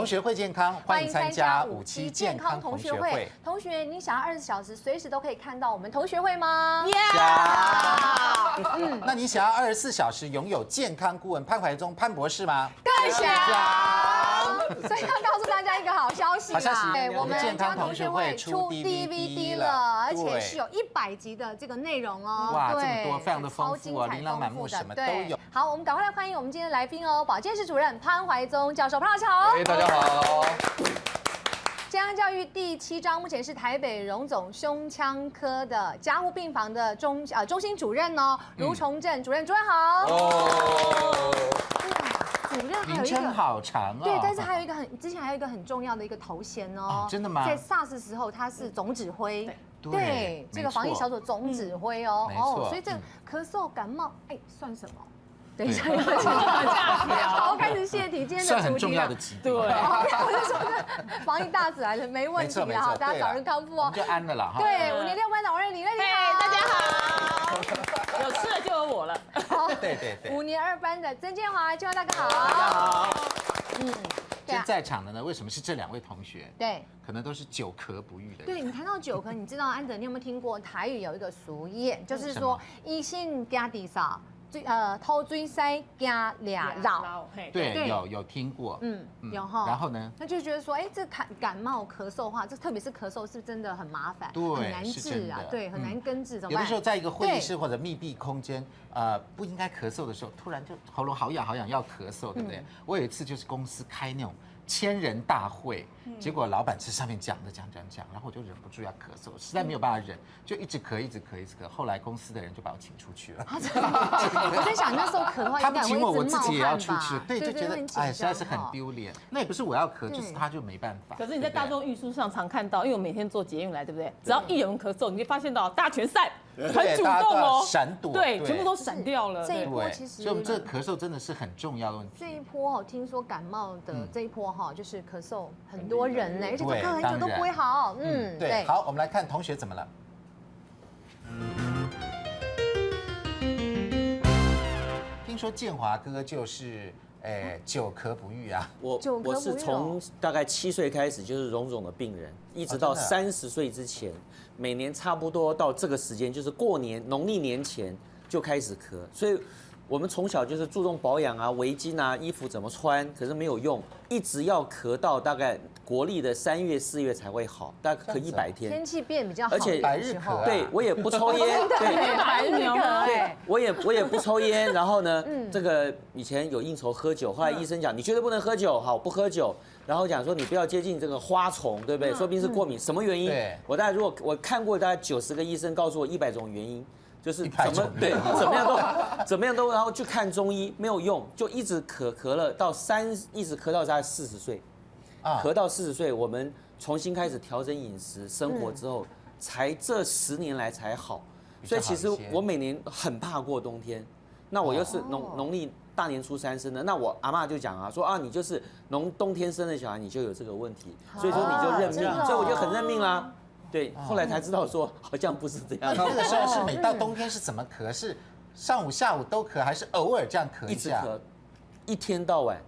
同学会健康，欢迎参加57健康同学会。同学，你想要20小时随时都可以看到我们同学会吗？那你想要24小时拥有健康顾问潘怀宗潘博士吗？更想。所以要告诉大家一个好消息啦，我们健康同学会出 DVD 了，而且是有100集的这个内容哦。哇，这么多，非常的丰富哦，琳琅满目，什么都有。好，我们赶快来欢迎我们今天的来宾哦，保健室主任潘怀宗教授，潘老师好。大家好。健康教育第7章，目前是台北荣总胸腔科的加护病房的中心主任哦，卢崇正主任，主任好。主任还有一个好长哦，对，但是还有一个之前还有一个很重要的一个头衔哦，真的吗？在 SARS 时候他是总指挥，对，这个防疫小组总指挥哦，所以这咳嗽感冒，哎，算什么？等一下要讲好，开始泄题，今天的算很重要的疾病。对，我就说防疫大使来了，没问题啦，好，大家早日康复哦，就安了啦哈。对，5年6班长李瑞，你好，大家好，有吃的就有我了。好，对，5年2班的曾建华，建华大哥好，大家好。今天在场的呢，为什么是这2位同学？对，可能都是久咳不愈的。对，你谈到久咳，你知道安德，你有没有听过台语有一个俗谚，就是说医性加底少。偷追塞加俩绕，对，有听过，有哈。然后呢？那就觉得说，哎，这感冒咳嗽的话，这特别是咳嗽，是真的很麻烦，很难治啊，对，很难根治，怎么办？有的时候在一个会议室或者密闭空间，不应该咳嗽的时候，突然就喉咙好痒好痒要咳嗽，对不对？我有一次就是公司开那种1000人大会，结果老板在上面讲，然后我就忍不住要咳嗽，实在没有办法忍，就一直咳。后来公司的人就把我请出去了。我在想那时候咳的话，他不请我，我自己也要出去，对，就觉得哎，实在是很丢脸。那也不是我要咳，就是他就没办法。可是你在大众运输上常看到，因为我每天坐捷运来，对不对？只要一有人咳嗽，你就发现到大家全散。很主动哦，闪躲，对，全部都闪掉了。这一波其实，所以我们这咳嗽真的是很重要的问题。这一波听说感冒的这一波就是咳嗽很多人呢，而且都咳很久都不会好。对。好，我们来看同学怎么了。听说建华哥就是久咳不愈啊。我是从大概7岁开始就是荣总的病人，一直到30岁之前。每年差不多到这个时间，就是过年农历年前就开始咳，所以我们从小就是注重保养啊、围巾啊、衣服怎么穿，可是没有用，一直要咳到大概国历的3月4月才会好，大概咳100天。天气变比较好，而且百日咳。对，我也不抽烟，对，打疫苗。对，我也不抽烟。然后呢，这个以前有应酬喝酒，后来医生讲你绝对不能喝酒，好，不喝酒。然后讲说你不要接近这个花虫，对不对？说不定是过敏，什么原因？我大概如果我看过大概90个医生，告诉我100种原因，就是怎么样都，然后去看中医没有用，就一直咳了到一直咳到大概40岁，咳到40岁，我们重新开始调整饮食生活之后，才这10年来才好。所以其实我每年很怕过冬天，那我又是农历大年初3生的，那我阿嬷就讲啊，说啊你就是冬天生的小孩，你就有这个问题，所以说你就认命，所以我就很认命啦。对，后来才知道说好像不是这样。那个时候是每到冬天是怎么咳？是上午下午都咳，还是偶尔这样咳一下？一直咳，一天到晚。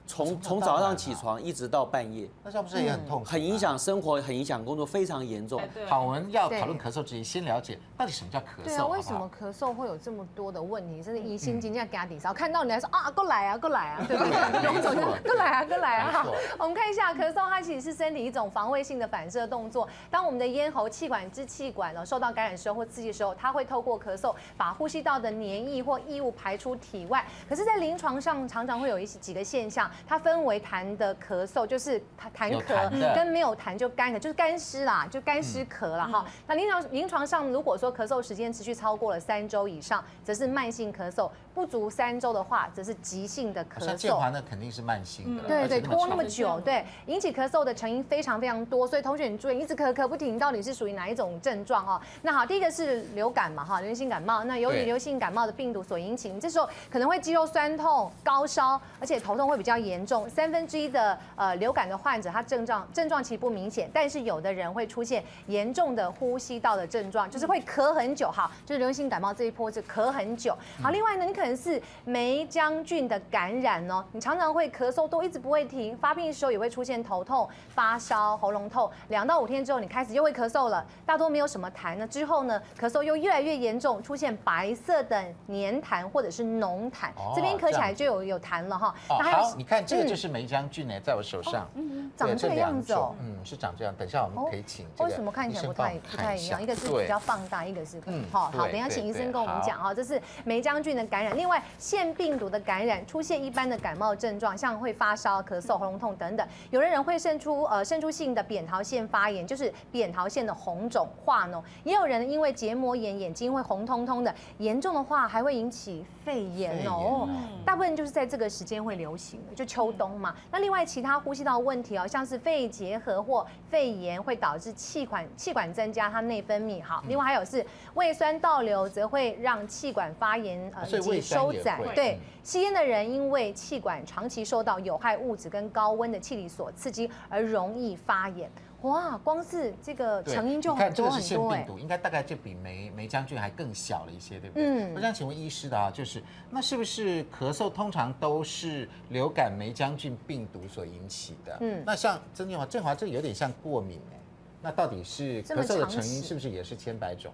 从早上起床一直到半夜，那这样不是也很痛苦？很影响生活，很影响工作，非常严重。好，我们要讨论咳嗽之前，先了解到底什么叫咳嗽。对啊，为什么咳嗽会有这么多的问题？甚至疑心惊，这样给他抵烧，看到你还说啊，过来啊，对不对？荣总过来啊。好，我们看一下咳嗽，它其实是身体一种防卫性的反射动作。当我们的咽喉、气管、支气管受到感染时候或刺激的时候，它会透过咳嗽把呼吸道的黏液或异物排出体外。可是，在临床上常常会有几个现象。它分为痰的咳嗽，就是痰咳，跟没有痰就干咳，就是干湿啦，就干湿咳啦哈。那临床上，如果说咳嗽时间持续超过了3周以上，则是慢性咳嗽；不足3周的话，则是急性的咳嗽。像建华那肯定是慢性的，对，拖那么久，对，引起咳嗽的成因非常多，所以同学你注意，一直咳不停，到底是属于哪一种症状哈？那好，第一个是流感嘛哈，流行感冒。那由于流行感冒的病毒所引起，你这时候可能会肌肉酸痛、高烧，而且头痛会比较严重。1/3的流感的患者，他症状其实不明显，但是有的人会出现严重的呼吸道的症状，就是会咳很久。好，就是流行感冒这一波是咳很久。好，另外呢，你可可能是梅浆菌的感染哦。你常常会咳嗽都一直不会停，发病的时候也会出现头痛、发烧、喉咙痛，2到5天之后你开始又会咳嗽了，大多没有什么痰呢。之后呢，咳嗽又越来越严重，出现白色的黏痰或者是浓痰，这边咳起来就有痰了哈。好，你看这个就是梅浆菌呢，在我手上，长这个样子哦，是长这样。等一下我们可以请为什么看起来不太一样？一个是比较放大，一个是好，等一下请医生跟我们讲哈，这是梅浆菌的感染。另外，腺病毒的感染出现一般的感冒症状，像会发烧、咳嗽、喉咙痛等等。有的人会渗出性的扁桃腺发炎，就是扁桃腺的红肿化脓。也有人因为结膜炎，眼睛会红彤彤的，严重的话还会引起肺炎哦。大部分就是在这个时间会流行的，就秋冬嘛。那另外其他呼吸道问题哦，像是肺结核或肺炎会导致气管增加它内分泌。好，另外还有是胃酸倒流，则会让气管发炎以及收窄。对，吸烟的人因为气管长期受到有害物质跟高温的气体所刺激，而容易发炎。哇，光是这个成因就很多很多病毒应该大概就比梅浆菌还更小了一些，对不对？我想请问医师的啊，就是那是不是咳嗽通常都是流感梅浆菌病毒所引起的？那像郑华这个有点像过敏哎，那到底是咳嗽的成因是不是也是千百种？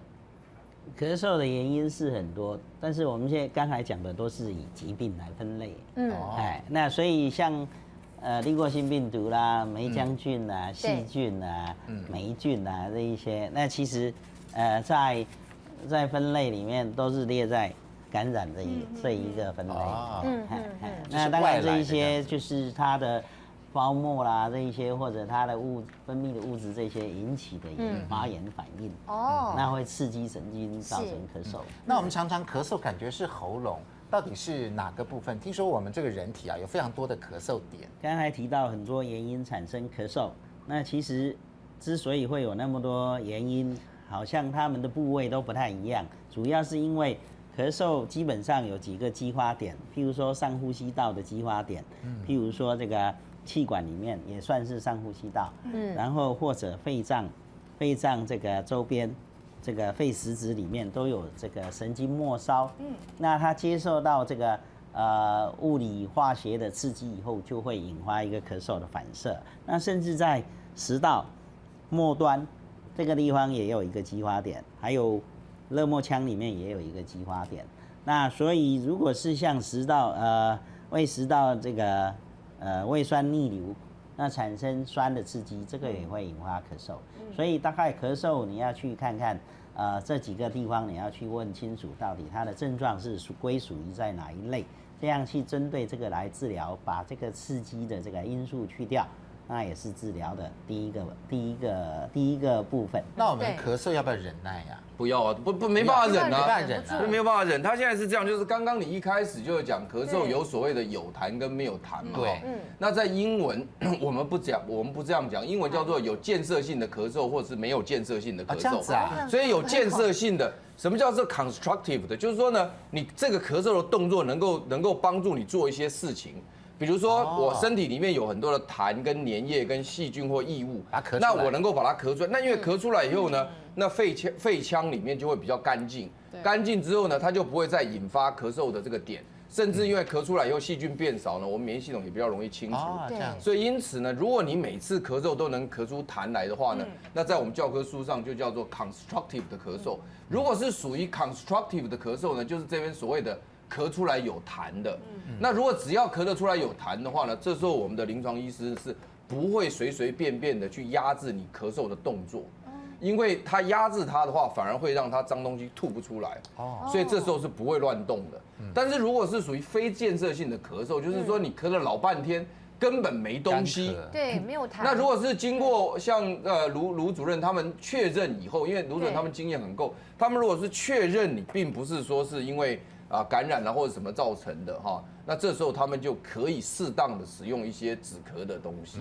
咳嗽的原因是很多，但是我们现在刚才讲的都是以疾病来分类。那所以像利过性病毒啦、梅浆菌啦、细菌啦、霉菌啦这一些，那其实在分类里面都是列在感染这一个分类。那当然这一些就是它的包膜啦，这一些或者它的分泌的物质这些引起的发炎反应，那会刺激神经造成咳嗽。那我们常常咳嗽，感觉是喉咙。到底是哪个部分？听说我们这个人体啊有非常多的咳嗽点。刚才提到很多原因产生咳嗽，那其实之所以会有那么多原因，好像它们的部位都不太一样，主要是因为咳嗽基本上有几个激发点，譬如说上呼吸道的激发点，譬如说这个气管里面也算是上呼吸道，然后或者肺脏这个周边。这个肺实质里面都有这个神经末梢，那它接受到这个物理化学的刺激以后，就会引发一个咳嗽的反射。那甚至在食道末端这个地方也有一个激发点，还有肋膜腔里面也有一个激发点。那所以如果是像胃食道这个胃酸逆流，那产生酸的刺激，这个也会引发咳嗽。所以大概咳嗽你要去看看，这几个地方你要去问清楚，到底它的症状是归属于在哪一类，这样去针对这个来治疗，把这个刺激的这个因素去掉，那也是治疗的第一个部分。那我们咳嗽要不要忍耐呀？不要啊，没办法忍啊，没有办法忍。他现在是这样，就是刚刚你一开始就讲咳嗽有所谓的有痰跟没有痰嘛。对，那在英文我们不这样讲，英文叫做有建设性的咳嗽，或者是没有建设性的咳嗽。这样子啊。所以有建设性的，什么叫做 constructive 的？就是说呢，你这个咳嗽的动作能够帮助你做一些事情。比如说，我身体里面有很多的痰、跟粘液、跟细菌或异物，那我能够把它咳出来。那因为咳出来以后呢，那肺腔里面就会比较干净，干净之后呢，它就不会再引发咳嗽的这个点。甚至因为咳出来以后细菌变少呢，我们免疫系统也比较容易清除。所以因此呢，如果你每次咳嗽都能咳出痰来的话呢，那在我们教科书上就叫做 constructive 的咳嗽。如果是属于 constructive 的咳嗽呢，就是这边所谓的咳出来有痰的。那如果只要咳得出来有痰的话呢，这时候我们的临床医师是不会随随便便的去压制你咳嗽的动作，因为他压制它的话，反而会让它脏东西吐不出来。所以这时候是不会乱动的。但是如果是属于非建设性的咳嗽，就是说你咳了老半天根本没东西，对，没有痰。那如果是经过像卢主任他们确认以后，因为卢主任他们经验很够，他们如果是确认你并不是说是因为感染啊或者什么造成的哈，那这时候他们就可以适当的使用一些止咳的东西。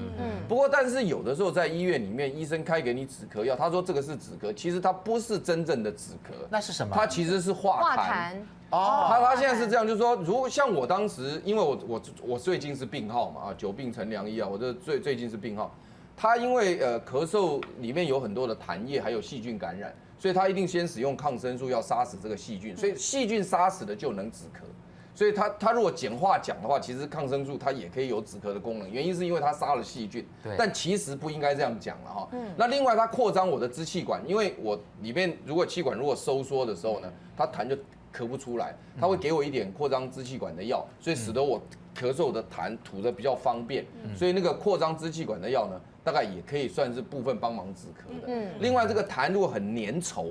不过但是有的时候在医院里面，医生开给你止咳药，他说这个是止咳，其实它不是真正的止咳，那是什么？它其实是化痰。他现在是这样，就是说，如果像我当时，因为我最近是病号嘛，久病成良医啊，我这最近是病号。他因为咳嗽里面有很多的痰液，还有细菌感染，所以他一定先使用抗生素要杀死这个细菌，所以细菌杀死了就能止咳。所以它如果简化讲的话，其实抗生素它也可以有止咳的功能，原因是因为它杀了细菌。对。但其实不应该这样讲了哈。那另外它扩张我的支气管，因为我里面如果气管如果收缩的时候呢，它痰就咳不出来，它会给我一点扩张支气管的药，所以使得我咳嗽的痰吐的比较方便。所以那个扩张支气管的药呢，大概也可以算是部分帮忙止咳的。另外这个痰如果很粘稠。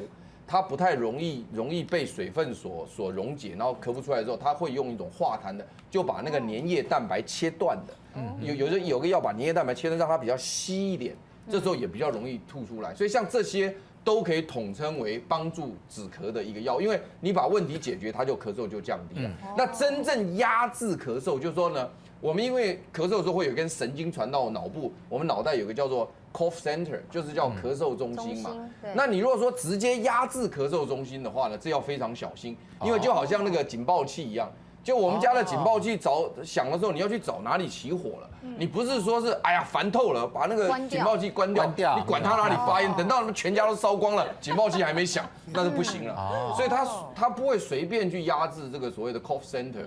它不太容易被水分所溶解，然后咳不出来之后，它会用一种化痰的，就把那个粘液蛋白切断的。有个药把粘液蛋白切断，让它比较稀一点，这时候也比较容易吐出来。所以像这些都可以统称为帮助止咳的一个药，因为你把问题解决，它就咳嗽就降低了。那真正压制咳嗽，就是说呢，我们因为咳嗽的时候会有一根神经传到脑部，我们脑袋有个叫做cough center 就是叫咳嗽中心嘛。那你如果说直接压制咳嗽中心的话呢，这要非常小心，因为就好像那个警报器一样。就我们家的警报器响的时候，你要去找哪里起火了。你不是说是哎呀烦透了，把那个警报器关掉，你管它哪里发烟，等到全家都烧光了，警报器还没响，那是不行了。所以它不会随便去压制这个所谓的 cough center。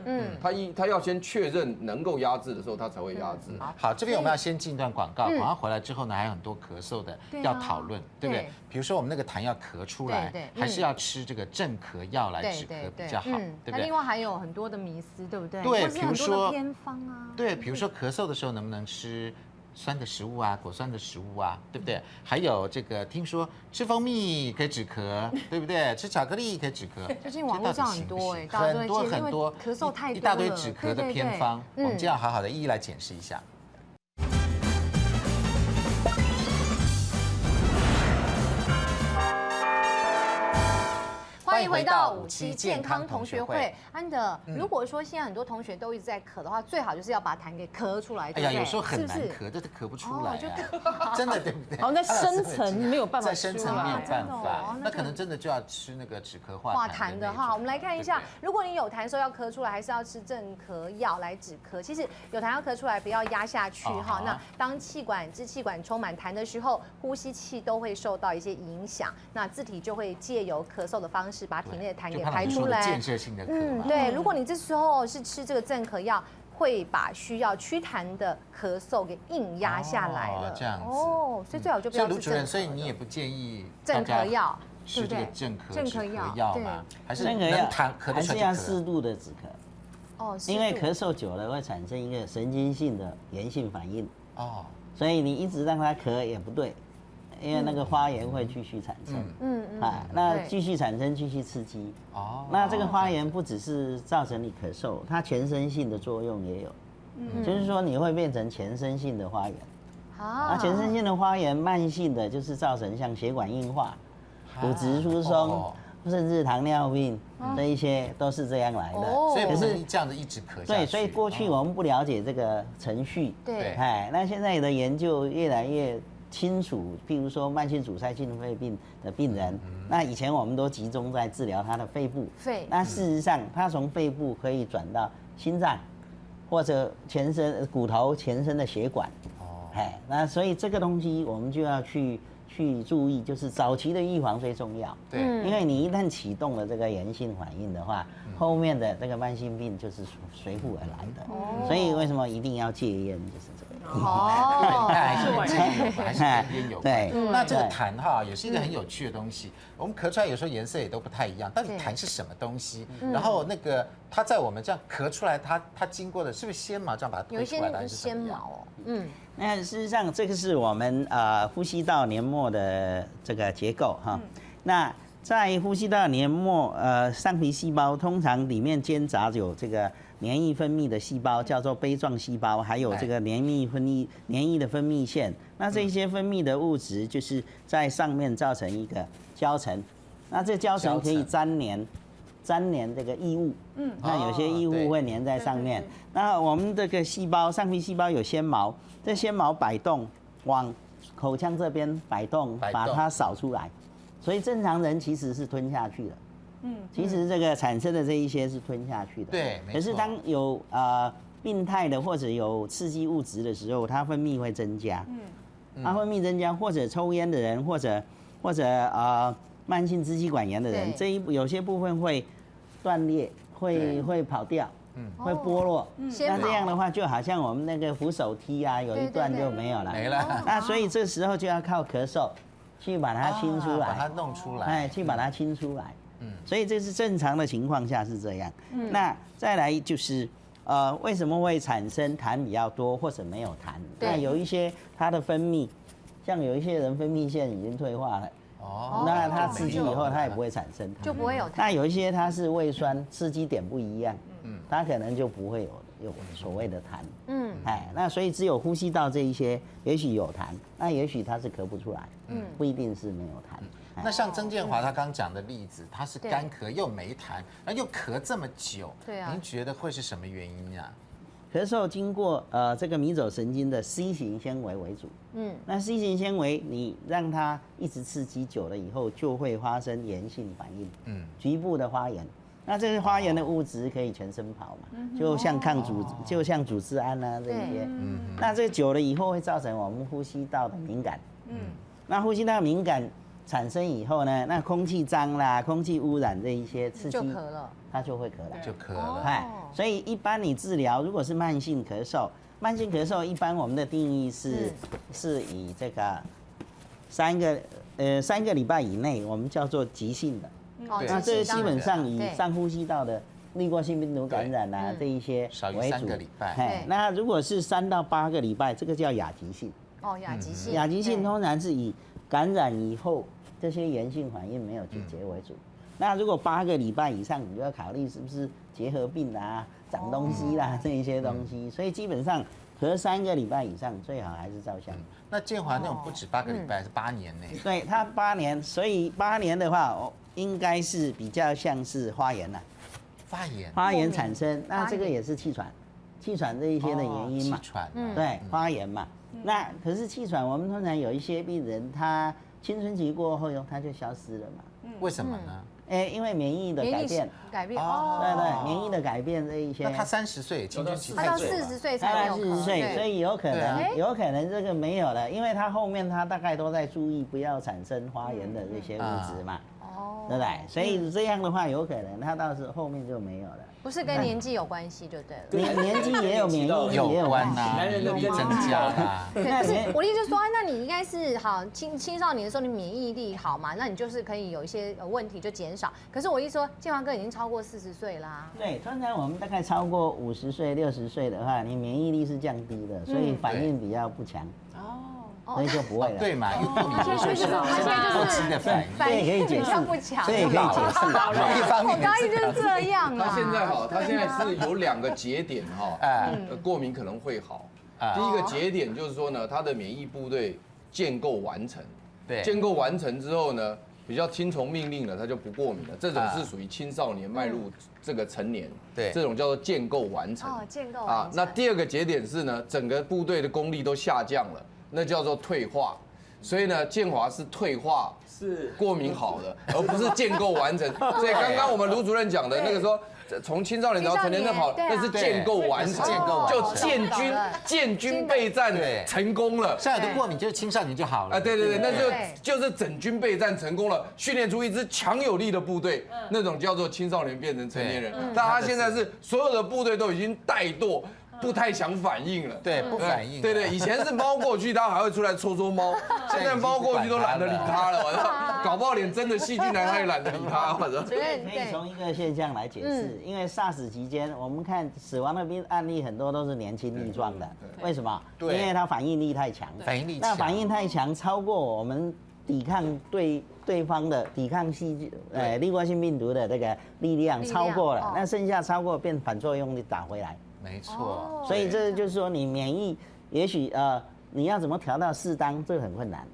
它要先确认能够压制的时候，它才会压制。好，这边我们要先进一段广告，广告回来之后呢，还有很多咳嗽的要讨论，对不对？比如说我们那个痰要咳出来，还是要吃这个镇咳药来止咳比较好，对不对？另外还有很多的迷思，对不对？对，比如说偏方啊，对，比如说咳嗽的时候能不能吃酸的食物啊，果酸的食物啊，对不对？还有这个听说吃蜂蜜可以止咳，对不对？吃巧克力可以止咳。最近网络上很多很多咳嗽太多了，一大堆止咳的偏方，我们就要好好的一一来检视一下。欢迎回到57健康同学会。安德，如果说现在很多同学都一直在咳的话，最好就是要把痰给咳出来。哎呀，有时候很难咳，这咳不出来，真的对不对？好，在深层没有办法，在深层没有办法，那可能真的就要吃那个止咳化痰的哈。我们来看一下，如果你有痰的时候要咳出来，还是要吃镇咳药来止咳。其实有痰要咳出来，不要压下去哈。那当支气管充满痰的时候，呼吸器都会受到一些影响，那自体就会借由咳嗽的方式把体内的痰给排出来。建设性的咳，对。如果你这时候是吃这个镇咳药，会把需要祛痰的咳嗽给硬压下来了。这样子所以最好就不要吃卢主任，所以你也不建议镇咳药吃这个镇咳药嘛？还是能痰咳还是要适度的止咳。因为咳嗽久了会产生一个神经性的炎性反应。所以你一直让它咳也不对。因为那个发炎会继续产生，那继续产生，继续刺激，那这个发炎不只是造成你咳嗽，它全身性的作用也有，就是说你会变成全身性的发炎，那全身性的发炎，慢性的就是造成像血管硬化、骨质疏松，甚至糖尿病，这一些都是这样来的。所以不是这样子一直咳下去。对，所以过去我们不了解这个程序，对，那现在的研究越来越清楚，譬如说慢性阻塞性肺病的病人，那以前我们都集中在治疗他的肺部，那事实上他从肺部可以转到心脏，或者全身骨头全身的血管，那所以这个东西我们就要去注意，就是早期的预防最重要，对，因为你一旦启动了这个炎性反应的话，后面的这个慢性病就是随附而来的，所以为什么一定要戒烟，就是这个。还是跟烟有关。对，那这个痰哈也是一个很有趣的东西。我们咳出来有时候颜色也都不太一样，到底痰是什么东西？然后那个它在我们这样咳出来，它经过的是不是纤毛这样把它推出来的？有一些纤毛那事实上这个是我们呼吸道黏膜的这个结构哈。那在呼吸道黏膜上皮细胞通常里面间杂有这个黏液分泌的细胞，叫做杯状细胞，还有这个黏液的分泌腺。那这些分泌的物质就是在上面造成一个胶层，那这胶层可以粘连这个异物，那有些异物会粘在上面。那我们这个细胞上皮细胞有纤毛，这纤毛摆动往口腔这边摆动，把它扫出来。所以正常人其实是吞下去的。其实这个产生的这一些是吞下去的。对，可是当有病态的或者有刺激物质的时候，它分泌会增加。它分泌增加，或者抽烟的人，或者慢性支气管炎的人，有些部分会断裂，会跑掉。会剥落。纤毛那这样的话，就好像我们那个扶手梯啊，有一段就没有了。没了。那所以这时候就要靠咳嗽去把它清出把它来，弄出来。哎，去把它清出来。所以这是正常的情况下是这样。那再来就是为什么会产生痰比较多或者没有痰？那有一些它的分泌，像有一些人分泌腺已经退化了。那它刺激以后，它也不会产生痰，就不会有痰。那有一些它是胃酸，刺激点不一样，它可能就不会有所谓的痰。那所以只有呼吸道这一些，也许有痰，那也许它是咳不出来，不一定是没有痰。那像曾建华他刚讲的例子，他是干咳又没痰，然后又咳这么久，对啊，您觉得会是什么原因呀？咳嗽经过这个迷走神经的 C 型纤维为主，那 C 型纤维你让它一直刺激久了以后，就会发生炎性反应，局部的发炎。那这些发炎的物质可以全身跑嘛，就像就像组织胺啊这些，那这久了以后会造成我们呼吸道的敏感，那呼吸道敏感产生以后呢，那空气脏啦、空气污染这一些刺激，就咳了，它就会咳了，就咳了。所以一般你治疗如果是慢性咳嗽，慢性咳嗽一般我们的定义是以这个3个礼拜以内，我们叫做急性的。那这基本上以上呼吸道的滤过性病毒感染啊这一些为主。少于3个礼拜。那如果是3到8个礼拜，这个叫亚急性。亚急性。亚急性通常是以感染以后这些炎性反应没有解决为主。那如果8个礼拜以上，你就要考虑是不是结核病啊、长东西啦这一些东西。所以基本上咳3个礼拜以上，最好还是照相。那建华那种不止8个礼拜，是8年呢？对，它8年，所以8年的话，应该是比较像是发炎了。发炎产生，那这个也是气喘这一些的原因嘛。气喘。对，发炎嘛。那可是气喘，我们通常有一些病人，他青春期过后他就消失了嘛。为什么呢？因为免疫的改变，对，免疫的改变这一些。那他30岁，青春期他到40岁才有40岁，所以有可能这个没有了，因为他后面他大概都在注意不要产生发炎的这些物质嘛，对不对？所以这样的话，有可能他到时候后面就没有了。不是跟年纪有关系就对了，年纪也有免疫力也有关系，男人的增加啦。对，可是我的意思就是说，那你应该是好青少年的时候，你免疫力好嘛，那你就是可以有一些问题就减少。可是我一说，建华哥已经超过40岁啦。对，通常我们大概超过50岁、60岁的话，你免疫力是降低的，所以反应比较不强。所以就不会了。对嘛，因为过敏他现在就是后期的反应，这也可以解释，不强，这也可以解释。一方面我刚才就是这样啊。他现在是有2个节点过敏可能会好。第一个节点就是说呢，他的免疫部队建构完成，建构完成之后呢，比较听从命令了，他就不过敏了。这种是属于青少年迈入这个成年，这种叫做建构完成。建构完成。那第2个节点是呢，整个部队的功力都下降了。那叫做退化，所以呢，建华是退化是过敏好的，而不是建构完成。所以刚刚我们卢主任讲的那个说，从青少年到成年那跑，那是建构完成，就建军备战成功了。像有的过敏就是青少年就好了。对，那就是整军备战成功了，训练出一支强有力的部队，那种叫做青少年变成成年人。但他现在是所有的部队都已经怠惰。不太想反应了，不反应。对，以前是猫过去，它还会出来戳猫，现在猫过去都懒得理它了，我操，搞不好连真的细菌来它也懒得理它，我操。可以从一个现象来解释，因为 SARS 期间，我们看死亡的案例很多都是年轻力壮的，为什么？因为它反应力太强，那反应太强，超过我们抵抗对方的抵抗滤过性病毒的这个力量超过了，那剩下超过变反作用力打回来。没错，所以这就是说，你免疫也许你要怎么调到适当，这个很困难。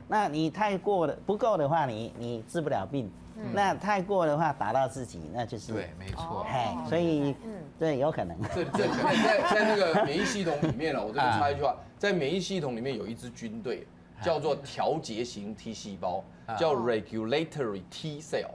那你太过了不够的话，你治不了病。那太过的话，打到自己，那就是对，没错。所以对，有可能。这在那个免疫系统里面了，我这边插一句话，在免疫系统里面有一支军队，叫做调节型 T 细胞，叫 regulatory T cell。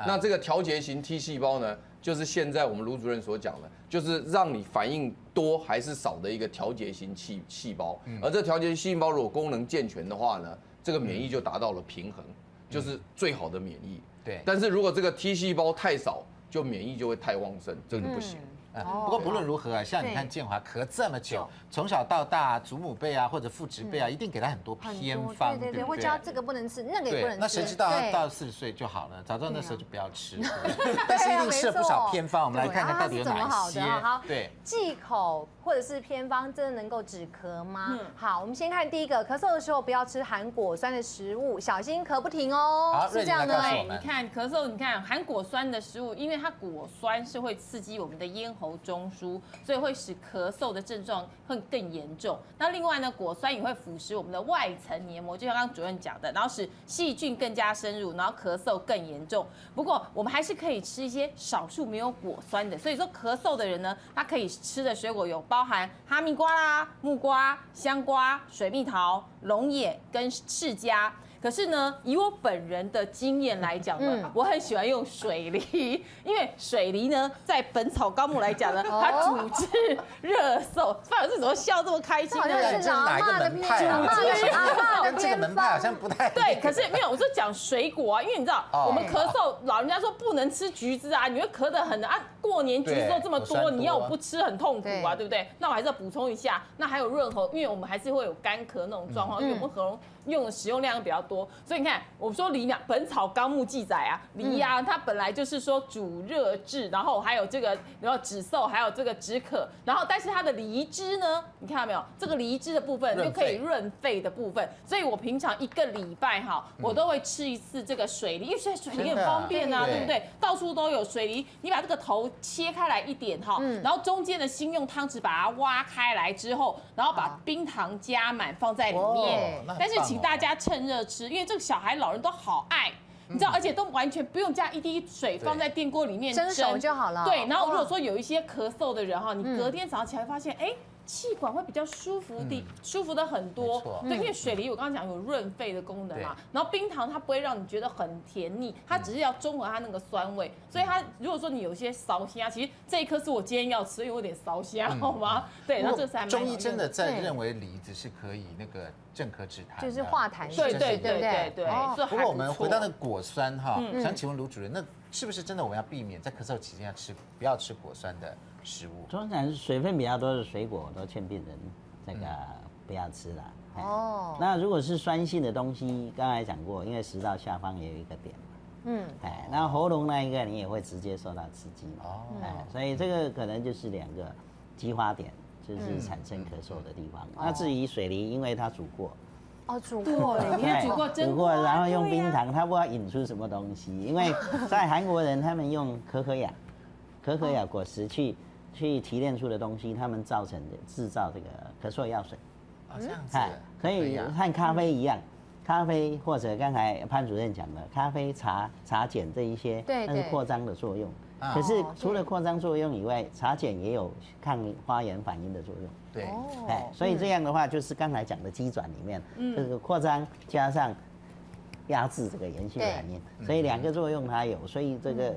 那这个调节型 T 细胞呢？就是现在我们卢主任所讲的，就是让你反应多还是少的一个调节型细胞。而这调节型细胞如果功能健全的话呢，这个免疫就达到了平衡，就是最好的免疫。对。但是如果这个 T 细胞太少，就免疫就会太旺盛，这个就不行。不过不论如何啊，像你看建华咳这么久，从小到大祖母辈啊或者父执辈啊，一定给他很多偏方，对，不会教这个不能吃，那个也不能吃。那谁知道他到40岁就好了？早知道那时候就不要吃。但是一定吃了不少偏方，我们来看看到底有哪些。好，对，忌口或者是偏方真的能够止咳吗？好，我们先看第一个，咳嗽的时候不要吃含果酸的食物，小心咳不停哦。是这样的。对，你看咳嗽，你看含果酸的食物，因为它果酸是会刺激我们的咽喉中枢，所以会使咳嗽的症状会更严重。那另外呢，果酸也会腐蚀我们的外层黏膜，就像刚刚主任讲的，然后使细菌更加深入，然后咳嗽更严重。不过我们还是可以吃一些少数没有果酸的，所以说咳嗽的人呢，他可以吃的水果有包含哈密瓜啦、木瓜、香瓜、水蜜桃、龙眼跟释迦。可是呢，以我本人的经验来讲呢，我很喜欢用水梨，因为水梨呢，在《本草纲目》来讲呢，它主治热嗽。范老师怎么笑这么开心？好像是哪一个门派啊？跟这个门派好像不太对。可是没有，我就讲水果啊，因为你知道，我们咳嗽，老人家说不能吃橘子啊，你会咳得很啊。过年橘子都这么多，你要我不吃很痛苦啊，对不对？那我还是要补充一下，那还有润喉，因为我们还是会有干咳那种状况，因为我们喉咙用的使用量比较多，所以你看，我们说梨呢，《本草纲目》记载啊，梨啊，它本来就是说主热治，然后还有这个，然后止嗽，还有这个止渴，然后但是它的梨汁呢，你看到没有？这个梨汁的部分就可以润肺的部分，所以我平常1个礼拜哈，我都会吃一次这个水梨，因为现在水梨很方便啊，对不对？到处都有水梨，你把这个头切开来一点哈，然后中间的心用汤匙把它挖开来之后，然后把冰糖加满放在里面，但是请大家趁热吃，因为这个小孩、老人都好爱。你知道，而且都完全不用加一滴水放在电锅里面蒸熟就好了。对，然后如果说有一些咳嗽的人哈，你隔天早上起来发现，哎。气管会比较舒服的很多，对，因为水梨我刚刚讲有润肺的功能嘛，然后冰糖它不会让你觉得很甜腻，它只是要中和它那个酸味，所以它如果说你有一些烧虾，其实这一颗是我今天要吃，因为有点烧虾，好吗？对，然后这是还蛮中医真的在认为梨子是可以那个镇咳止痰，就是化痰，对。不过我们回到那个果酸哈，想请问卢主任，那是不是真的我们要避免在咳嗽期间不要吃果酸的食物？通常水分比较多的水果都劝病人那个不要吃啦。哦。那如果是酸性的东西，刚才讲过，因为食道下方也有一个点嘛。那喉咙那一个你也会直接受到刺激嘛。所以这个可能就是2个激发点，就是产生咳嗽的地方。那至于水梨，因为它煮过。煮过了，你看煮过，然后用冰糖，它不知道引出什么东西。因为在韩国人，他们用可可雅果实去提炼出的东西，他们制造这个咳嗽药水。这样子。可以和咖啡一样，咖啡或者刚才潘主任讲的咖啡、茶碱这一些，那是扩张的作用。可是除了扩张作用以外，茶碱也有抗发炎反应的作用。对，所以这样的话，就是刚才讲的机转里面，这个扩张加上压制这个炎性反应，所以2个作用它有，所以这个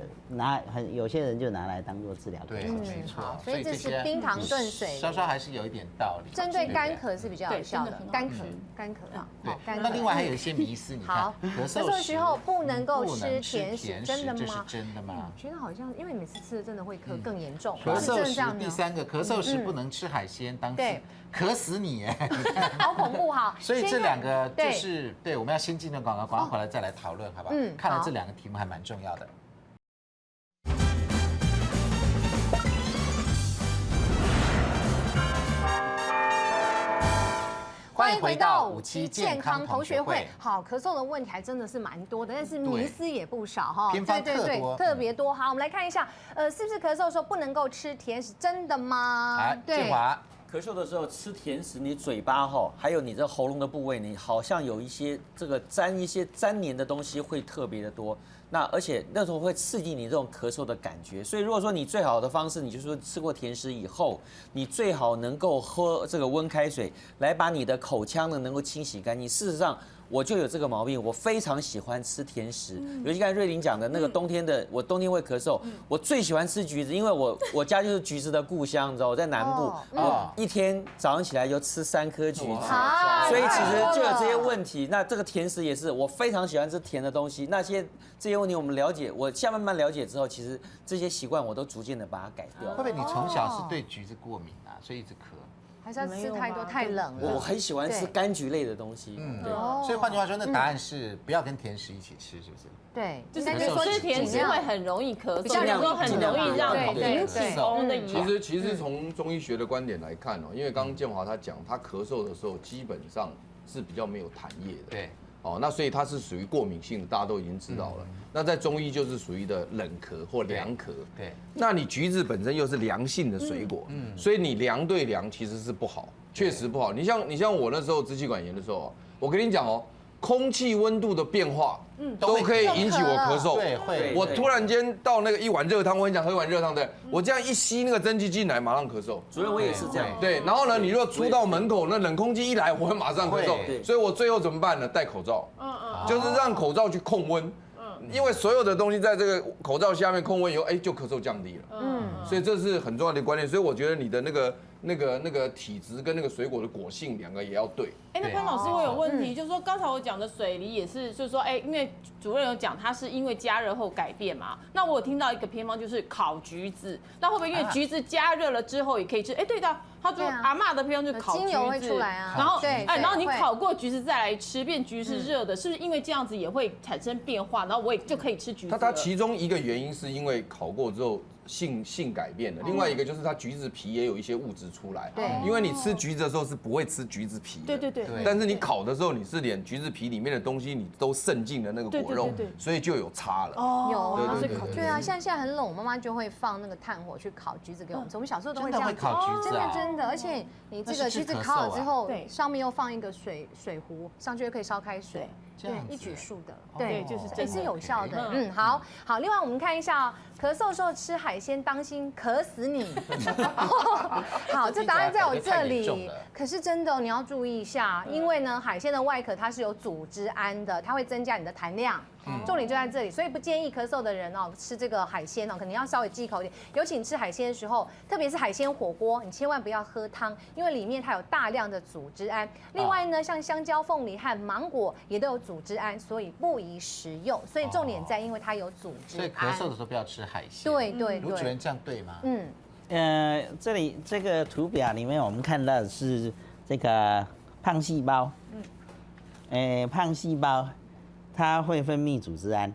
有些人就拿来当做治疗。对，没错。所以这是冰糖炖水，稍稍还是有一点道理。针对干咳是比较有效的，干咳啊。对，那另外还有一些迷思，你看，咳嗽的时候不能够吃甜食，真的吗？这是真的吗？觉得好像，因为每次吃了真的会咳更严重。咳嗽时第3个，咳嗽时不能吃海鲜，当时咳死你哎！好恐怖哈！所以这2个就是对，我们要先进段广告，广告回来再来讨论，好不好？看来这2个题目还蛮重要的。欢迎回到57健康同学会。好，咳嗽的问题还真的是蛮多的，但是迷思也不少哈。偏方特别多。好，我们来看一下，是不是咳嗽的时候不能够吃甜食？真的吗？建华。咳嗽的时候吃甜食，你嘴巴还有你这喉咙的部位，你好像有一些这个粘黏的东西会特别的多。那而且那时候会刺激你这种咳嗽的感觉，所以如果说你最好的方式，你就是说吃过甜食以后，你最好能够喝这个温开水来把你的口腔呢能够清洗干净。事实上，我就有这个毛病，我非常喜欢吃甜食，尤其刚才瑞玲讲的那个冬天的，我冬天会咳嗽，我最喜欢吃橘子，因为我家就是橘子的故乡，你知道我在南部，我一天早上起来就吃3颗橘子，所以其实就有这些问题。那这个甜食也是，我非常喜欢吃甜的东西，这些别问题，我们了解，我慢慢了解之后，其实这些习惯我都逐渐的把它改掉会不。会你从小是对橘子过敏啊，所以一直咳？还是要吃太多太冷了。我很喜欢吃柑橘类的东西，对。所以换句话说，那答案是不要跟甜食一起吃，是不是？对，就是应该说吃甜食会很容易咳嗽，有时候很容易让引起喉咙的痒。其实从中医学的观点来看哦，因为刚刚建华他讲，他咳嗽的时候基本上是比较没有痰液的。对。哦，那所以它是属于过敏性的，大家都已经知道了。那在中医就是属于的冷咳或凉咳。对。那你橘子本身又是凉性的水果，所以你凉对凉其实是不好，确实不好。你像我那时候支气管炎的时候，我跟你讲哦，空气温度的变化，都可以引起我咳嗽。对，会。我突然间到那个一碗热汤，我很想喝一碗热汤的，我这样一吸那个蒸汽进来，马上咳嗽。主任，我也是这样。对，然后呢，你如果出到门口，那冷空气一来，我会马上咳嗽。所以我最后怎么办呢？戴口罩。就是让口罩去控温。因为所有的东西在这个口罩下面控温以后，就咳嗽降低了。所以这是很重要的观念。所以我觉得你的那个体质跟那个水果的果性两个也要对。那潘老师，我有问题，就是说刚才我讲的水梨也是，就是说，因为主任有讲它是因为加热后改变嘛。那我有听到一个偏方就是烤橘子，那会不会因为橘子加热了之后也可以吃？对的，他说阿嬷的偏方就是烤橘子，精油会出来啊。然后然后你烤过橘子再来吃，变橘是热的，是不是因为这样子也会产生变化？然后我也就可以吃橘子。它其中一个原因是因为烤过之后性改变了，另外一个就是它橘子皮也有一些物质出来。对，因为你吃橘子的时候是不会吃橘子皮的。对。但是你烤的时候，你是连橘子皮里面的东西你都渗进了那个果肉，所以就有差了。有啊，对啊，像现在很冷，我妈妈就会放那个炭火去烤橘子给我们吃。我们小时候都会这样烤橘子，真的。而且你这个橘子烤了之后，上面又放一个水壶，上去就可以烧开水。对，一举数的，对，就是是有效的。好。另外我们看一下，咳嗽的时候吃海鲜，当心咳死你。好，这答案在我这里。可是真的，你要注意一下，因为呢，海鲜的外壳它是有组织胺的，它会增加你的痰量。重点就在这里，所以不建议咳嗽的人哦吃这个海鲜哦，可能要稍微忌口一点。尤其你吃海鲜的时候，特别是海鲜火锅，你千万不要喝汤，因为里面它有大量的组织胺。另外呢，像香蕉、凤梨和芒果也都有组织胺，所以不宜食用。所以重点在，因为它有组织胺。所以咳嗽的时候不要吃海鲜。对。卢主任这样对吗？这里这个图表里面我们看到的是这个胖细胞。胖细胞它会分泌组织胺，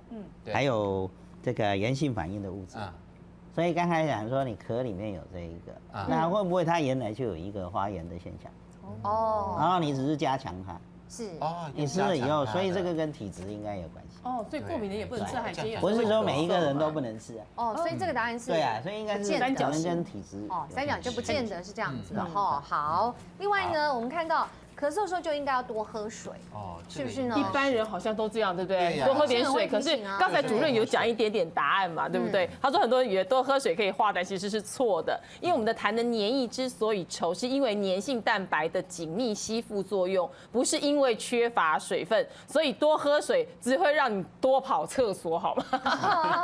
还有这个炎性反应的物质。所以刚才讲说你壳里面有这一个，那会不会它原来就有一个发炎的现象？然后你只是加强它。是你吃了以后，所以这个跟体质应该有关系。所以过敏的也不能吃海鲜。不是说每一个人都不能吃啊。所以这个答案是。对啊，所以应该是可能跟体质。三角就不见得是这样子的哈。好，另外呢，我们看到咳嗽的时候就应该要多喝水。是不是呢？一般人好像都这样，对不对？多喝点水。可是刚才主任有讲一点点答案嘛，对不对？他说很多人以为多喝水可以化痰，其实是错的。因为我们的痰的黏液之所以稠，是因为粘性蛋白的紧密吸附作用，不是因为缺乏水分。所以多喝水只会让你多跑厕所，好吗？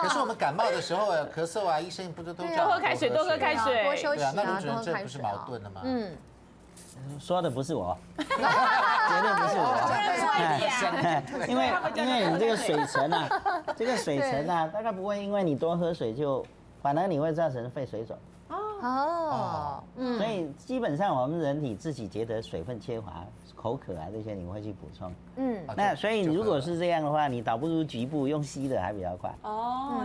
可是我们感冒的时候咳嗽啊，医生不是都叫多喝开水，多喝开水，多休息啊，那卢主任这不是矛盾的吗？说的不是我，绝对不是我。因为你这个水层啊，大概不会因为你多喝水就，反而你会造成肺水肿。所以基本上我们人体自己觉得水分缺乏、口渴啊这些，你会去补充。那所以如果是这样的话，你倒不如局部用吸的还比较快。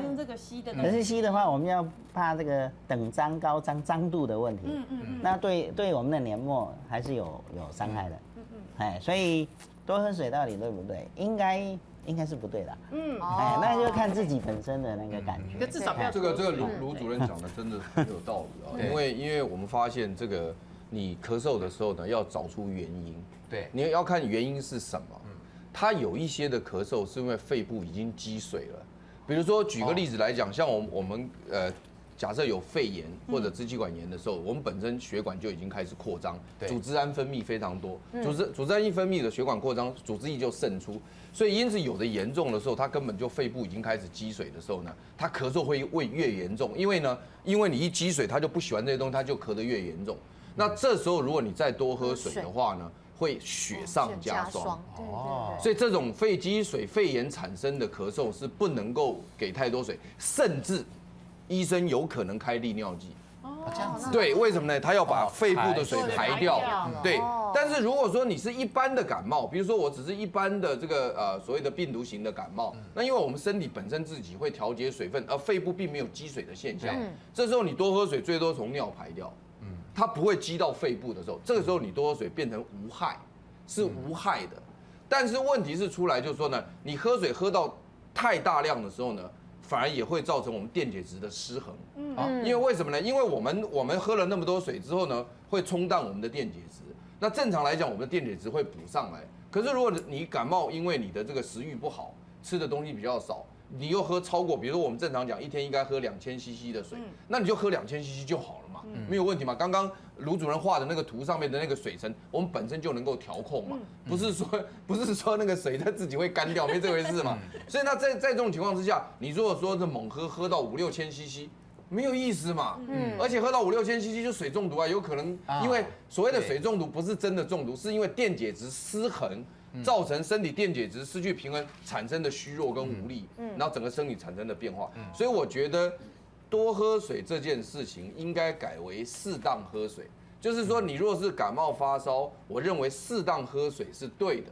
用这个吸的。可是吸的话，我们要怕这个等张高张度的问题。那对我们的黏膜还是有伤害的。所以多喝水到底对不对？应该是不对的。那就看自己本身的那个感觉。至少不要这个卢主任讲的真的很有道理啊。因为我们发现这个你咳嗽的时候呢，要找出原因。对，你要看原因是什么。它有一些的咳嗽是因为肺部已经积水了。比如说举个例子来讲，像我们假设有肺炎或者支气管炎的时候，我们本身血管就已经开始扩张，组织胺分泌非常多，组织胺一分泌的血管扩张，组织液就渗出，所以因此有的严重的时候，它根本就肺部已经开始积水的时候呢，它咳嗽会越严重，因为你一积水，它就不喜欢这些东西，它就咳得越严重。那这时候如果你再多喝水的话呢，会雪上加霜。对对对。所以这种肺积水、肺炎产生的咳嗽是不能够给太多水，甚至医生有可能开利尿剂。这样子。对，为什么呢？他要把肺部的水排掉。对，哦但是如果说你是一般的感冒，比如说我只是一般的这个所谓的病毒型的感冒，那因为我们身体本身自己会调节水分，而肺部并没有积水的现象，这时候你多喝水，最多从尿排掉，它不会积到肺部的时候，这个时候你多喝水变成无害，是无害的。但是问题是出来就是说呢，你喝水喝到太大量的时候呢，反而也会造成我们电解质的失衡。因为为什么呢？因为我们喝了那么多水之后呢，会冲淡我们的电解质。那正常来讲，我们的电解质会补上来。可是如果你感冒，因为你的这个食欲不好，吃的东西比较少，你又喝超过，比如说我们正常讲一天应该喝2000 CC 的水，那你就喝2000 CC 就好了嘛，没有问题嘛。刚刚卢主任画的那个图上面的那个水层，我们本身就能够调控嘛，不是说那个水它自己会干掉，没这回事嘛。所以那在这种情况之下，你如果说这猛喝到5、6千 CC。没有意思嘛，而且喝到5、6千 CC 就水中毒啊，有可能因为所谓的水中毒不是真的中毒，是因为电解质失衡，造成身体电解质失去平衡产生的虚弱跟无力，然后整个生理产生的变化。所以我觉得多喝水这件事情应该改为适当喝水，就是说你若是感冒发烧，我认为适当喝水是对的，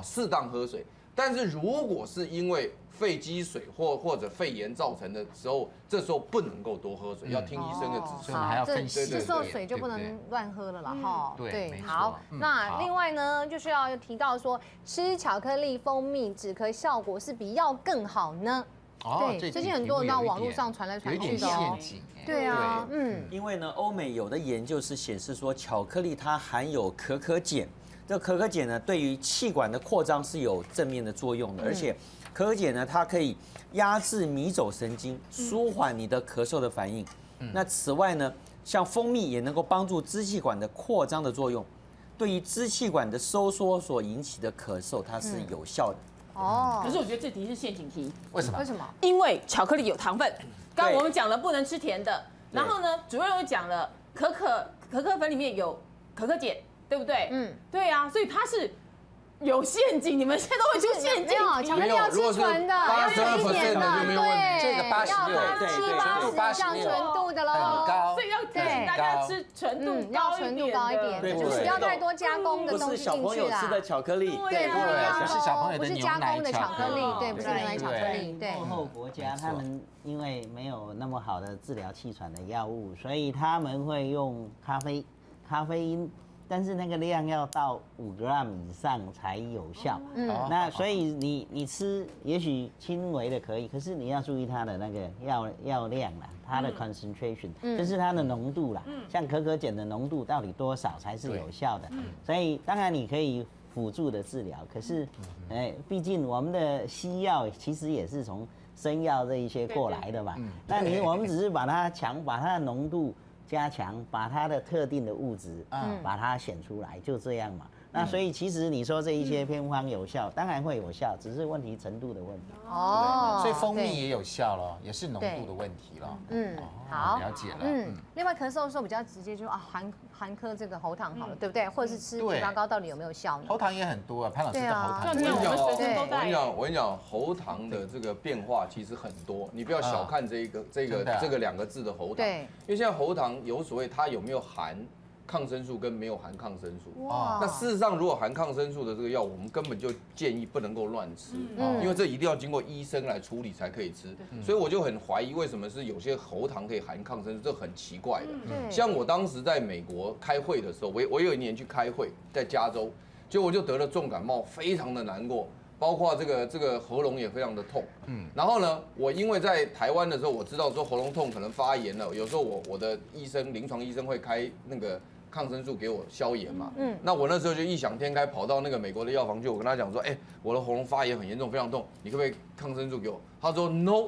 适当喝水。但是如果是因为肺积水或者肺炎造成的时候，这时候不能够多喝水，要听医生的指示。所以我们还要分析。这时候水就不能乱喝了啦，哈。对，没错。好，那另外呢，就是要提到说，吃巧克力、蜂蜜止咳效果是比药更好呢。对，最近很多人到网络上传来传去的哦。对啊，因为呢，欧美有的研究是显示说，巧克力它含有可可碱，这可可碱呢，对于气管的扩张是有正面的作用的，而且可可碱呢，它可以压制迷走神经，舒缓你的咳嗽的反应。那此外呢，像蜂蜜也能够帮助支气管的扩张的作用，对于支气管的收缩所引起的咳嗽，它是有效的。可是我觉得这题是陷阱题。为什么？为什么？因为巧克力有糖分，刚刚我们讲了不能吃甜的，然后呢，主任又讲了可可粉里面有可可碱，对不对？对啊，所以它是有陷阱，你们现在都会出陷阱。没有，巧克力要吃纯的，要有一点的，对，这个86，要80以上纯度的喽，很高，所以要提醒大家吃纯度要纯度高一点，就是不要太多加工的东西进去啦。不是小朋友吃的巧克力，对，不是小朋友的不是加工的巧克力，对，不是牛奶巧克力，对。落后国家他们因为没有那么好的治疗气喘的药物，所以他们会用咖啡因。但是那个量要到5g 以上才有效。那所以你吃也许轻微的可以，可是你要注意它的那个药量啦，它的 concentration，就是它的浓度啦。像可可碱的浓度到底多少才是有效的？所以当然你可以辅助的治疗，可是毕竟我们的西药其实也是从生药这一些过来的嘛。那我们只是把它把它的浓度加强，把它的特定的物质，把它显出来，就这样嘛。那所以其实你说这一些偏方有效，当然会有效，只是问题程度的问题。所以蜂蜜也有效咯，也是浓度的问题咯。好，了解了。另外咳嗽的时候比较直接，就含颗这个喉糖好了，对不对？或者是吃枇杷膏到底有没有效呢？喉糖也很多啊，潘老师的喉糖。我跟你讲，喉糖的这个变化其实很多，你不要小看这个2个字的喉糖，对，因为现在喉糖有所谓它有没有含抗生素跟没有含抗生素。那事实上，如果含抗生素的这个药，我们根本就建议不能够乱吃，因为这一定要经过医生来处理才可以吃。所以我就很怀疑，为什么是有些喉糖可以含抗生素，这很奇怪的。像我当时在美国开会的时候，我有一年去开会，在加州，结果我就得了重感冒，非常的难过。包括这个喉咙也非常的痛，然后呢，我因为在台湾的时候，我知道说喉咙痛可能发炎了，有时候我的临床医生会开那个抗生素给我消炎嘛，那我那时候就异想天开，跑到那个美国的药房去，我跟他讲说，我的喉咙发炎很严重，非常痛，你可不可以抗生素给我？他说 No，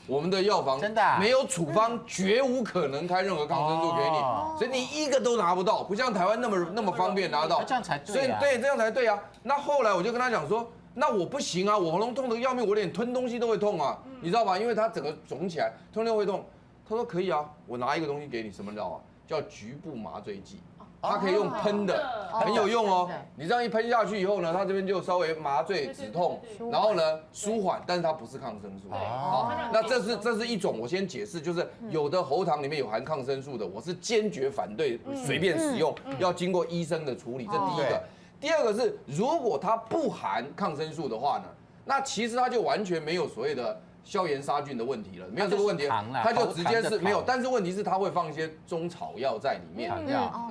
我们的药房真的没有处方，绝无可能开任何抗生素给你，所以你一个都拿不到，不像台湾那么方便拿到，这样才对。所以对，这样才对啊。那后来我就跟他讲说。那我不行啊，我喉咙痛得要命，我连吞东西都会痛啊，你知道吧？因为它整个肿起来，吞都会痛。他说可以啊，我拿一个东西给你，什么料啊？叫局部麻醉剂。它可以用喷的，很有用哦。你这样一喷下去以后呢，它这边就稍微麻醉止痛，然后呢舒缓，但是它不是抗生素。好，那这是一种，我先解释，就是有的喉糖里面有含抗生素的，我是坚决反对随便使用，要经过医生的处理，这第一个。第二个是，如果它不含抗生素的话呢，那其实它就完全没有所谓的消炎杀菌的问题了，没有这个问题，它就直接是没有。但是问题是它会放一些中草药在里面。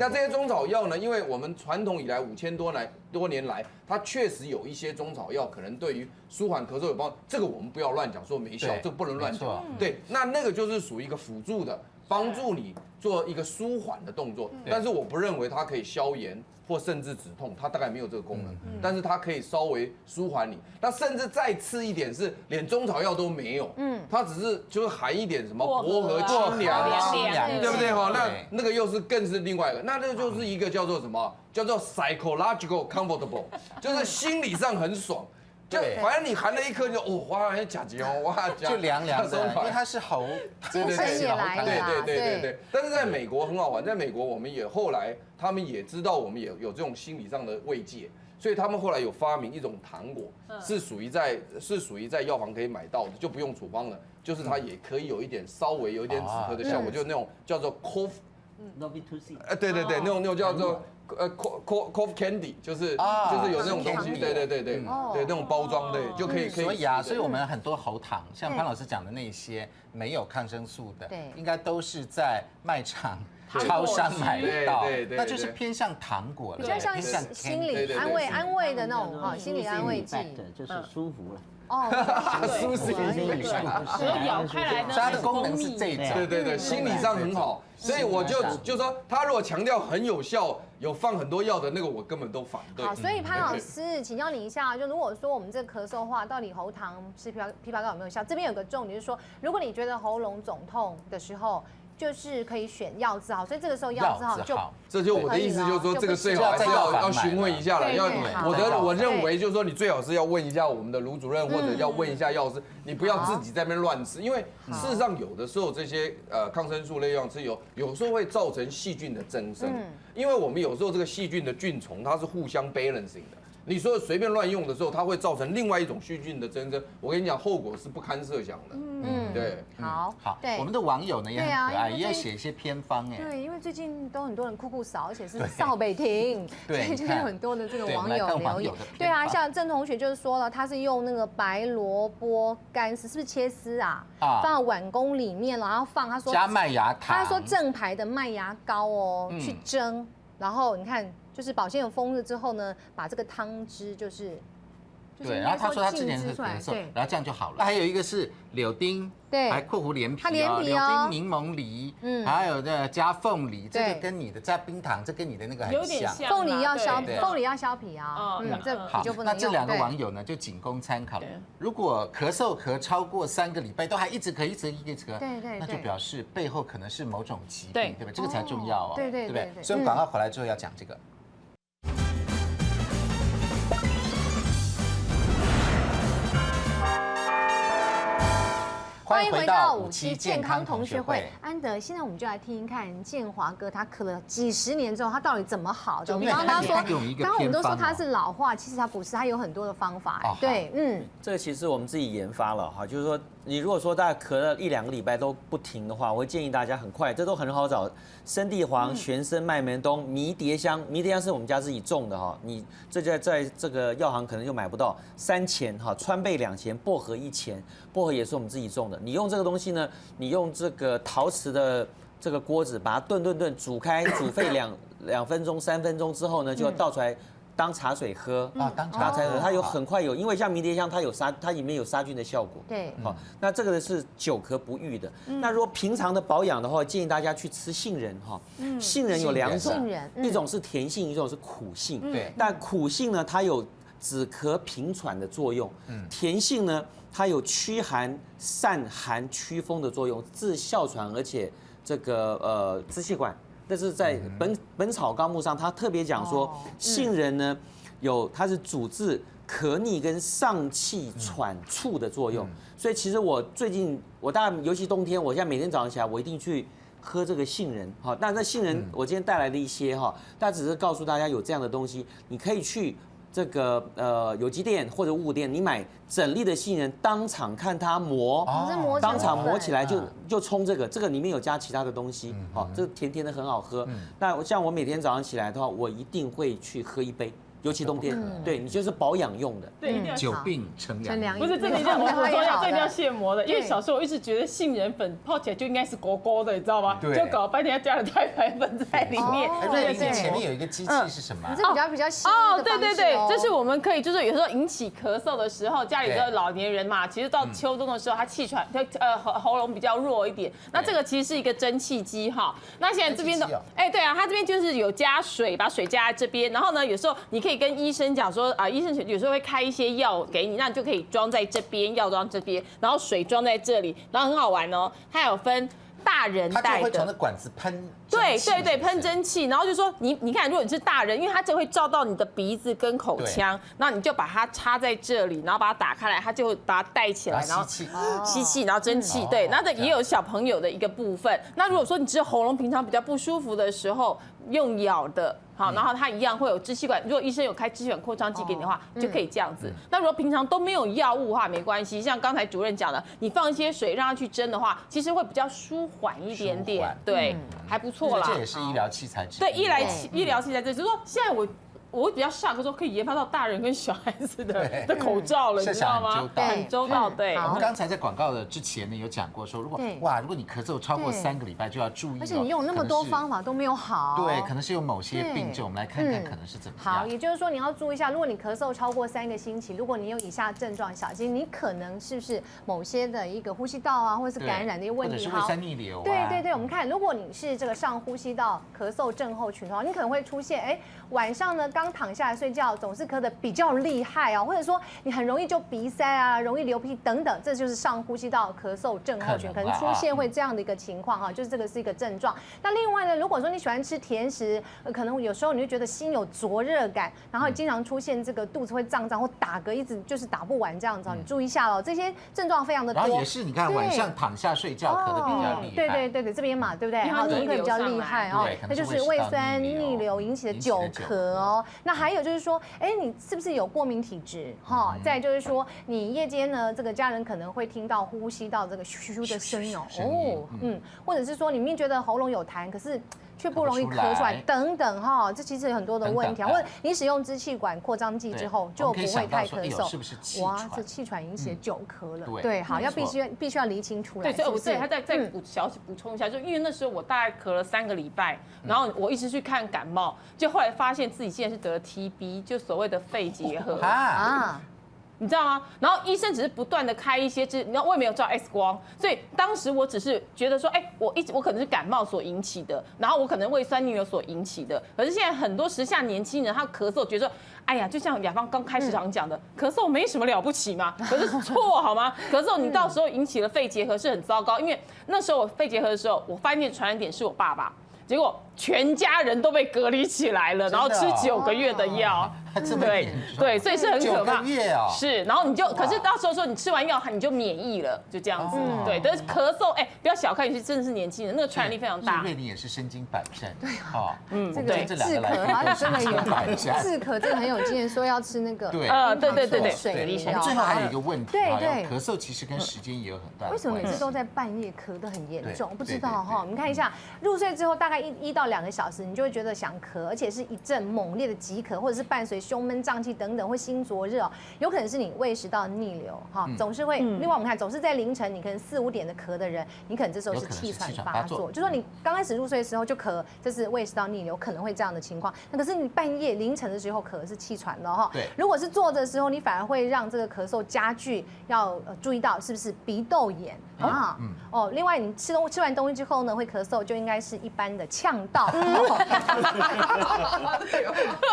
那这些中草药呢，因为我们传统以来5000多年来，它确实有一些中草药可能对于舒缓咳嗽有帮助，这个我们不要乱讲说没效，这个不能乱讲。对，那个就是属于一个辅助的，帮助你做一个舒缓的动作。但是我不认为它可以消炎。或甚至止痛，它大概没有这个功能，但是它可以稍微舒缓你。那甚至再次一点是连中草药都没有，它只是就是含一点什么薄荷、清凉啊，对不对哈？那个又是更是另外一个，那这就是一个叫做什么？叫做 psychological comfortable， 就是心理上很爽。就反正你含了一颗就哇，假结哦，哇，就凉凉的，因为它是喉，精神也来了，对。但是在美国很好玩，在美国我们也后来他们也知道我们也有这种心理上的慰藉，所以他们后来有发明一种糖果，是属于在药房可以买到的，就不用处方了，就是它也可以有一点稍微有一点止咳的效果，就是那种叫做 cough。Novitusi， 对，那种叫做cough candy， 就是有那种东西，对，那种包装的就可以。所以我们很多喉糖，像潘老师讲的那些没有抗生素的，应该都是在卖场、超商买得到，那就是偏向糖果了，比较像心理安慰的那种哈，心理安慰剂，就是舒服了。舒适咬开来呢，它的功能是这一种，对，心理上很好，所以我就说，他如果强调很有效，有放很多药的那个，我根本都反对。好，所以潘老师，请教你一下，就如果说我们这咳嗽的话，到底喉糖吃枇杷膏有没有效？这边有个重点，就是说，如果你觉得喉咙肿痛的时候，就是可以选药治好，所以这个时候药治好就，这就我的意思，就是说这个最好还是要询问一下了。我认为就是说你最好是要问一下我们的卢主任，或者要问一下药师，你不要自己在那边乱吃，因为事实上有的时候这些抗生素类药吃有时候会造成细菌的增生，因为我们有时候这个细菌的菌丛它是互相 balancing 的。你说随便乱用的时候，它会造成另外一种细菌的增生。我跟你讲，后果是不堪设想的。对，好，我们的网友呢也很可爱，也要写一些偏方哎。对，因为最近都很多人酷扫，而且是扫北亭，所以就有很多的这个网友留言。对啊，像郑同学就是说了，他是用那个白萝卜干丝，是不是切丝啊？放到碗公里面，然后他说加麦芽糖，他说正牌的麦芽膏哦，去蒸，然后你看。就是保鲜有封了之后呢，把这个汤汁对，然后他说他之前是咳嗽，然后这样就好了。还有一个是柳丁，对，还括弧连皮哦，柳丁、柠檬梨，还有加凤梨，这个跟你的加冰糖，这跟你的那个很像。凤梨要削皮啊，这好就不能用。那这两个网友呢就仅供参考了。如果咳嗽超过3个礼拜都还一直咳，对，那就表示背后可能是某种疾病，对吧？这个才重要哦，对不对？所以广告回来之后要讲这个。欢迎回到57健康同学会。安德，现在我们就来听听看建华哥他咳了几10年之后，他到底怎么好的？你刚刚说，刚刚我们都说他是老化，其实他不是，他有很多的方法。对，这个其实我们自己研发了哈，就是说你如果说大家咳了1-2个礼拜都不停的话，我会建议大家很快，这都很好找，生地黄、玄参、麦门冬、迷迭香，迷迭香是我们家自己种的哈，你这在这个药行可能就买不到，3钱哈，川贝2钱，薄荷1钱，薄荷也是我们自己种的。你用这个东西呢，你用这个陶瓷的这个锅子把它炖，煮开，煮沸2分钟、3分钟之后呢，就倒出来。当茶水喝当茶水喝，它很快有，因为像迷迭香，它里面有杀菌的效果。对，好，那这个是久咳不愈的。那如果平常的保养的话，建议大家去吃杏仁哈。杏仁有2种，一种是甜性，一种是苦性。对，但苦性呢，它有止咳平喘的作用。甜性呢，它有驱寒、散寒、祛风的作用，治哮喘，而且这个支气管。但是在本草纲目上，它特别讲说，杏仁呢它是主治咳逆跟上气喘促的作用。所以其实我最近大概尤其冬天，我现在每天早上起来我一定去喝这个杏仁，好，那杏仁我今天带来的一些哈，但只是告诉大家有这样的东西，你可以去这个有机店或者物店，你买整粒的杏仁，当场看它磨，当场磨起来就冲这个里面有加其他的东西，好，这甜甜的很好喝。那像我每天早上起来的话，我一定会去喝一杯。尤其冬天，对你就是保养用的。对，久病成良医。不是这个一定要我说要这一定要现磨的，因为小时候我一直觉得杏仁粉泡起来就应该是勾勾的，你知道吗？对。就搞了半天加了太白粉在里面。对，你前面有一个机器是什么？这比较细哦，对对对，这是我们可以就是有时候引起咳嗽的时候，家里的老年人嘛，其实到秋冬的时候他气喘，喉咙比较弱一点。那这个其实是一个蒸汽机哈。那现在这边的，对啊，它这边就是有加水，把水加在这边，然后呢，有时候你可以跟医生讲说啊，医生有时候会开一些药给你，那你就可以装在这边，药装这边，然后水装在这里，然后很好玩哦，它有分大人带的，它就会从那管子喷。对对对，喷蒸汽，然后就说你看，如果你是大人，因为它就会照到你的鼻子跟口腔，那你就把它插在这里，然后把它打开来，它就会把它带起来，然后吸气，然后蒸汽，对，那这也有小朋友的一个部分。那如果说你只有喉咙平常比较不舒服的时候，用咬的。好，然后它一样会有支气管，如果医生有开支气管扩张剂给你的话，就可以这样子。那如果平常都没有药物的话，没关系。像刚才主任讲的，你放一些水让它去蒸的话，其实会比较舒缓一点点，对，还不错啦。这也是医疗器材之一。对，医疗器材之一，就是说现在我会比较吓，说可以研发到大人跟小孩子的口罩了，你知道吗？很周到，对。我们刚才在广告的之前呢，有讲过说，如果你咳嗽超过3个礼拜就要注意，而且你用那么多方法都没有好，对，可能是有某些病症，我们来看看可能是怎么样。好，也就是说你要注意一下，如果你咳嗽超过3个星期，如果你有以下症状，小心你可能是不是某些的一个呼吸道啊，或者是感染的一个问题，或者是胃酸逆流。对对对，我们看，如果你是这个上呼吸道咳嗽症候群的话，你可能会出现，晚上呢刚躺下来睡觉总是咳得比较厉害哦，或者说你很容易就鼻塞啊，容易流鼻涕等等，这就是上呼吸道咳嗽症候群可能出现会这样的一个情况哈，就是这个是一个症状。那另外呢，如果说你喜欢吃甜食，可能有时候你就觉得心有灼热感，然后经常出现这个肚子会胀胀或打嗝，一直就是打不完这样子，你注意一下哦，这些症状非常的多。然后也是你看晚上躺下睡觉咳得比较厉害，对对对对，这边嘛，对不对？然后你会比较厉害哦，那就是胃酸逆流引起的久咳哦。那还有就是说，你是不是有过敏体质？哈，再就是说，你夜间呢，这个家人可能会听到呼吸到这个咻咻的声音哦，或者是说你明明觉得喉咙有痰，可是却不容易咳出来，等等哈，这其实有很多的问题啊。或者你使用支气管扩张剂之后就不会太咳嗽，是不是气喘？哇，这气喘引起的久咳了。对，好，要必须要厘清出来。对，所以他再补充一下，就因为那时候我大概咳了3个礼拜，然后我一直去看感冒，就后来发现自己竟然是得了 TB， 就所谓的肺结核啊。你知道吗？然后医生只是不断的开一些然后我也没有照 X 光，所以当时我只是觉得说，我可能是感冒所引起的，然后我可能胃酸逆流所引起的。可是现在很多时下年轻人他咳嗽，觉得哎呀，就像雅芳刚开始讲的，咳嗽没什么了不起嘛。可是错好吗？咳嗽你到时候引起了肺结核是很糟糕，因为那时候我肺结核的时候，我发现传染点是我爸爸。结果全家人都被隔离起来了，然后吃9个月的药，对，所以是很可怕。9个月哦。是，然后你就，可是到时候说你吃完药你就免疫了，就这样子。对，但是咳嗽，不要小看，你真的是年轻人，那个传染力非常大。瑞玲也是身经百战。对，好，这个治咳啊，真的有治咳，这个很有经验，说要吃那个对，水梨我们最后还有一个问题，对，咳嗽其实跟时间也有很大的关系。为什么每次都在半夜咳得很严重？不知道哈，你看一下，入睡之后大概1到2个小时，你就会觉得想咳，而且是一阵猛烈的急咳，或者是伴随胸闷、胀气等等，会心灼热，有可能是你胃食道逆流哈，总是会。另外我们看，总是在凌晨，你可能4、5点的咳的人，你可能这时候是气喘发作，就说你刚开始入睡的时候就咳，这是胃食道逆流，可能会这样的情况。那可是你半夜凌晨的时候咳是气喘了哈。对，如果是坐着的时候，你反而会让这个咳嗽加剧，要注意到是不是鼻窦炎啊？另外你吃完东西之后呢，会咳嗽，就应该是一般的呛到。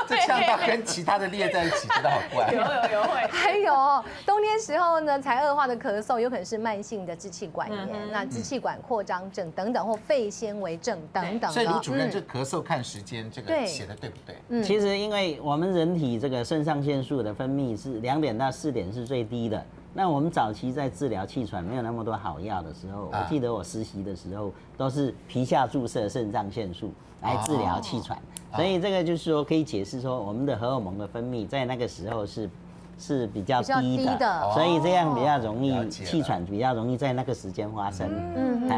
这呛到跟其他的列在一起，真的好怪。有会。还有冬天时候呢，才恶化的咳嗽，有可能是慢性的支气管炎，那支气管扩张症等等，或肺纤维症等等。所以卢主任，这咳嗽看时间，这个写的对不对？其实因为我们人体这个肾上腺素的分泌是2点到4点是最低的，那我们早期在治疗气喘没有那么多好药的时候，我记得我实习的时候都是皮下注射肾上腺素来治疗气喘，所以这个就是说可以解释说我们的荷尔蒙的分泌在那个时候是比较低的，所以这样比较容易气喘比较容易在那个时间发生。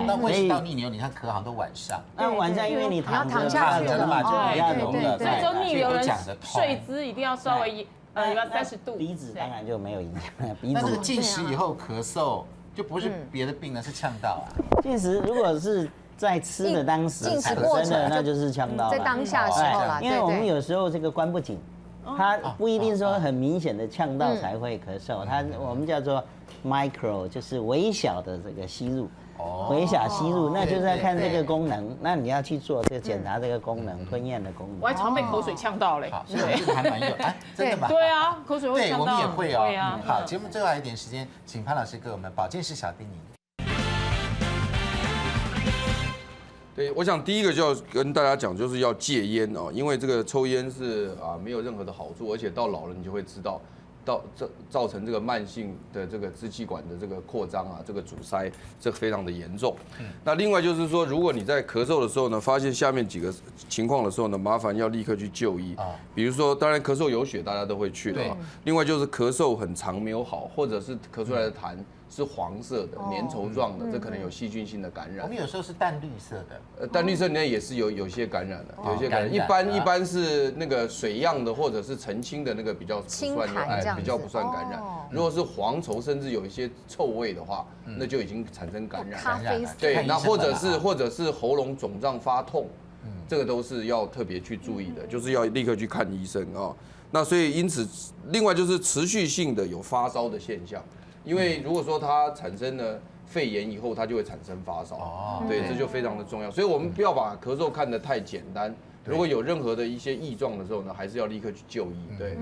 那胃食道逆流，你看咳好像都晚上，那晚上因为你躺下去了嘛，就比较容易。所以说逆流人睡姿一定要稍微要30度。鼻子当然就没有影响，鼻但是子进食以后咳嗽就不是别的病了，是呛到啊。进食如果是在吃的当时进食产过程生的，那就是呛到了。在当下的时候啦，因为我们有时候这个关不紧，它不一定说很明显的呛到才会咳嗽，它我们叫做 micro， 就是微小的这个吸入。微小吸入，那就是要看这个功能。那你要去做这个检查这个功能，吞咽的功能。我还常被口水呛到嘞。好，这个还蛮有哎，真的吗？对啊，口水会对，呛到。我们也会哦。对啊。好，节目最后还有一点时间，请潘老师给我们保健室小叮咛。对，我想第一个就要跟大家讲，就是要戒烟哦，因为这个抽烟是没有任何的好处，而且到老了你就会知道。造成这个慢性的这个支气管的这个扩张这个阻塞，这非常的严重。那另外就是说，如果你在咳嗽的时候呢，发现下面几个情况的时候呢，麻烦要立刻去就医。比如说，当然咳嗽有血，大家都会去的。另外就是咳嗽很长没有好，或者是咳出来的痰是黄色的、粘稠状的，这可能有细菌性的感染。我们有时候是淡绿色的，淡绿色里面也是有些感染的，有些感染。一般是那个水样的或者是澄清的那个比较不算比较不算感染。如果是黄稠甚至有一些臭味的话，那就已经产生感染。咖啡色。对，那或者是喉咙肿胀发痛，这个都是要特别去注意的，就是要立刻去看医生啊。那所以因此，另外就是持续性的有发烧的现象。因为如果说它产生了肺炎以后，它就会产生发烧，对，这就非常的重要。所以我们不要把咳嗽看得太简单，如果有任何的一些异状的时候呢，还是要立刻去就医。对，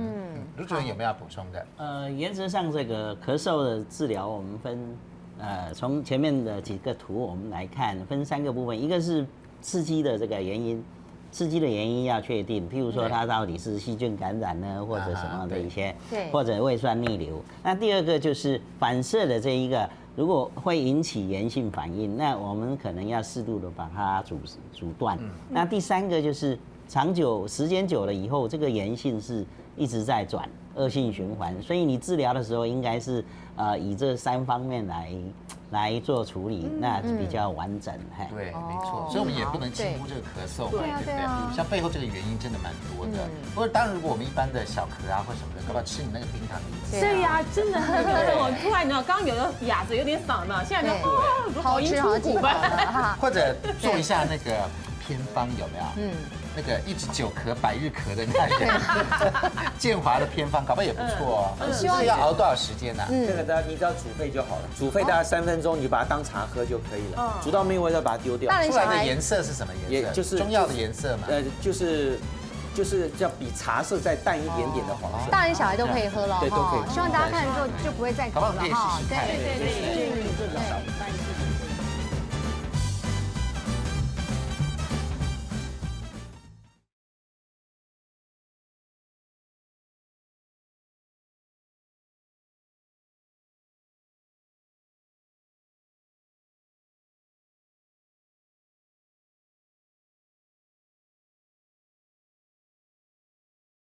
卢主任有没有要补充的？原则上这个咳嗽的治疗，我们分从前面的几个图我们来看，分3个部分，一个是刺激的这个原因。刺激的原因要确定，譬如说它到底是细菌感染呢，或者什么的一些，或者胃酸逆流。那第二个就是反射的这一个，如果会引起炎性反应，那我们可能要适度的把它阻断。那第3个就是时间久了以后，这个炎性是一直在转，恶性循环，所以你治疗的时候应该是以这3方面来做处理，那比较完整。对，没错，所以我们也不能轻忽这个咳嗽，对不对？像背后这个原因真的蛮多的。不过当然，如果我们一般的小咳或什么的，要不要吃你那个冰糖梨子？对呀，真的那个我突然刚刚有的哑着有点嗓嘛，现在就好音出骨吧。或者做一下那个偏方有没有？那个一直久咳百日咳的那个健华的偏方，搞不好也不错哦。希望要熬多少时间呢？这个你只要煮沸就好了，煮沸大概3分钟，你就把它当茶喝就可以了。煮到没有味道，把它丢掉。出来的颜色是什么颜色？也就是中药的颜色嘛。就是叫比茶色再淡一点点的黄色。大人小孩都可以喝了，对，都可以。希望大家看了之后就不会再咳了哈。对，这个少。